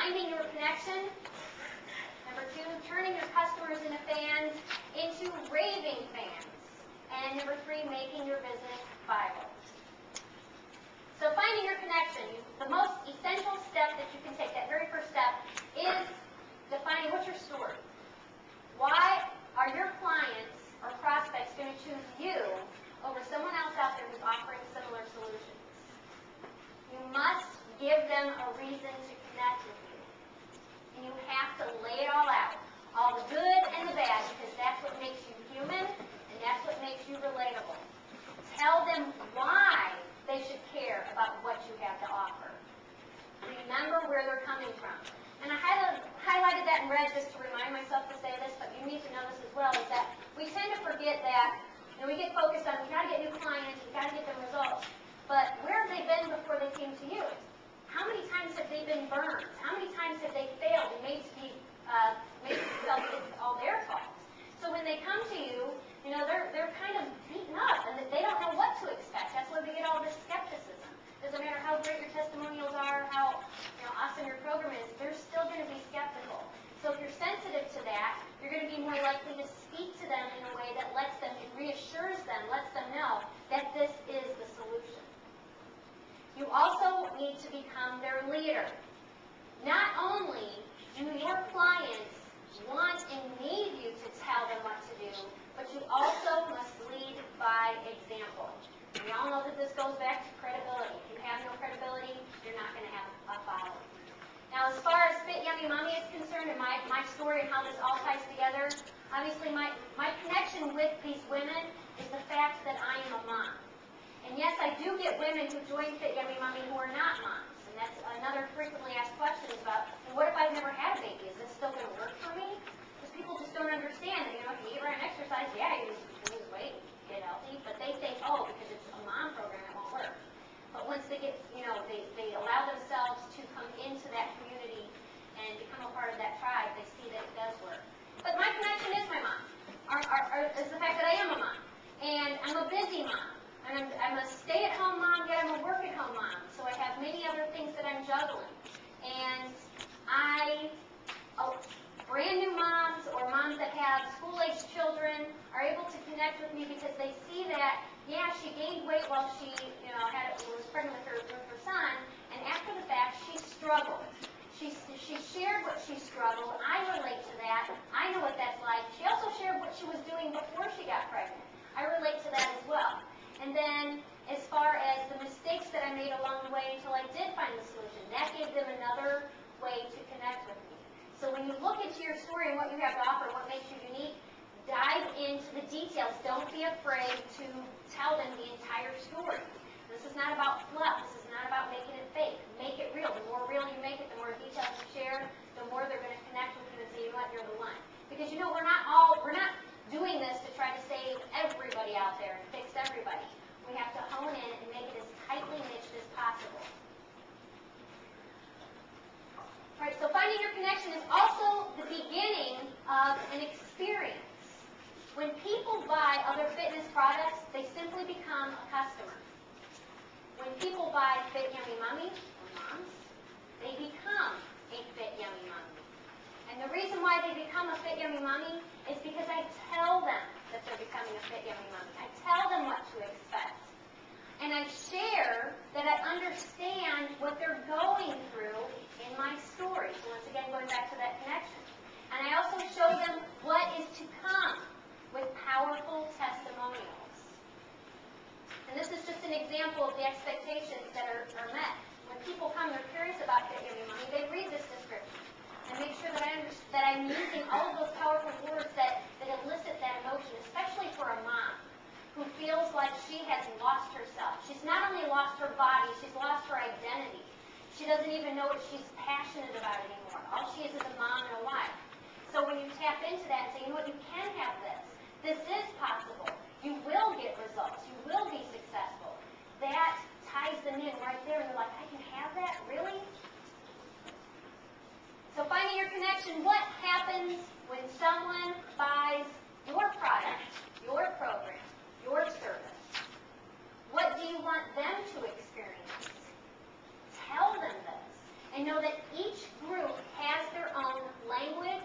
finding your connection. Number 2, turning your customers into fans into raving fans. And number 3, making your business viral. So finding your connection, the most essential step that you can take, that very first step, is defining what's your story. Why are your clients or prospects going to choose you over someone else out there who's offering similar solutions? You must give them a reason to connect with you. And you have to lay it all out, all the good and the bad, because that's what makes you human, and that's what makes you relatable. Tell them why they should care about what you have to offer. Remember where they're coming from. And I highlighted that in red just to remind myself to say this, but you need to know this as well, is that we tend to forget that, we get focused on, we got to get new clients, we got to get them results, but where have they been before they came to you? How many times have they been burned? How many times have they failed and made you feel like it's all their fault? So when they come to you, they're kind of beaten up and they don't know what to expect. That's where we get all this skepticism. Doesn't matter how great your testimonials are, how awesome your program is, they're still going to be skeptical. So if you're sensitive to that, you're going to be more likely to speak to them in a way that lets them, it reassures them, lets them know that this is the solution. You also need to become their leader. Not only do your clients want and need you to tell them what to do, but you also must lead by example. We all know that this goes back to credibility. If you have no credibility, you're not going to have a following. Now, as far as Fit Yummy Mommy is concerned, and my story and how this all ties together, obviously my connection with these women is the fact that I am a mom. And yes, I do get women who join Fit Yummy Mommy who are not moms. And that's another frequently asked question about, well, what if I've never had a baby? Is this still going to work for me? Because people just don't understand that, if you eat right and exercise, yeah, you lose weight, get healthy, but they think, oh, because it's a mom program, it won't work. But once they get, they allow themselves to come into that community and become a part of that tribe, they see that it does work. But my connection is my mom, is the fact that I am a mom. And I'm a busy mom. I'm a stay-at-home mom, yet I'm a work-at-home mom. So I have many other things that I'm juggling. And brand new moms or moms that have school-aged children are able to connect with me because they see that, yeah, she gained weight while she was pregnant with her son, and after the fact, she struggled. She shared what she struggled. I relate to that. I know what that's like. She also shared what she was doing before she got pregnant. I relate to that as well. And then, as far as the mistakes that I made along the way until I did find the solution, that gave them another way to connect with me. So when you look into your story and what you have to offer, what makes you unique, dive into the details. Don't be afraid to tell them the entire story. This is not about fluff. This is not about making it fake. Make it real. The more real you make it, the more details you share, the more they're going to connect with you and say, you know what, you're the one. Because we're not doing this to try to save everybody out there and fix everybody. We have to hone in and make it as tightly niched as possible. All right, so finding your connection is also the beginning of an experience. When people buy other fitness products, they simply become a customer. When people buy Fit Yummy Mommy, or moms, they become a Fit Yummy Mommy. And the reason why they become a Fit Yummy Mommy is because I tell them that they're becoming a Fit Yummy Mommy. I tell them what to expect. And I share that I understand what they're going through in my story. So once again, going back to that connection. And I also show them what is to come with powerful testimonials. And this is just an example of the expectations that are met. When people come, they're curious about Fit Yummy Mommy, they read this description and make sure that I'm using all of those powerful words that elicit that emotion, especially for a mom who feels like she has lost herself. She's not only lost her body, she's lost her identity. She doesn't even know what she's passionate about anymore. All she is a mom and a wife. So when you tap into that and say, you know what, you can have this. This is possible. You will get results. You will be successful. That ties them in right there. And they're like, I can have that? Really? So finding your connection, what happens when someone buys your product, your program, your service? What do you want them to experience? Tell them this. and know that each group has their own language,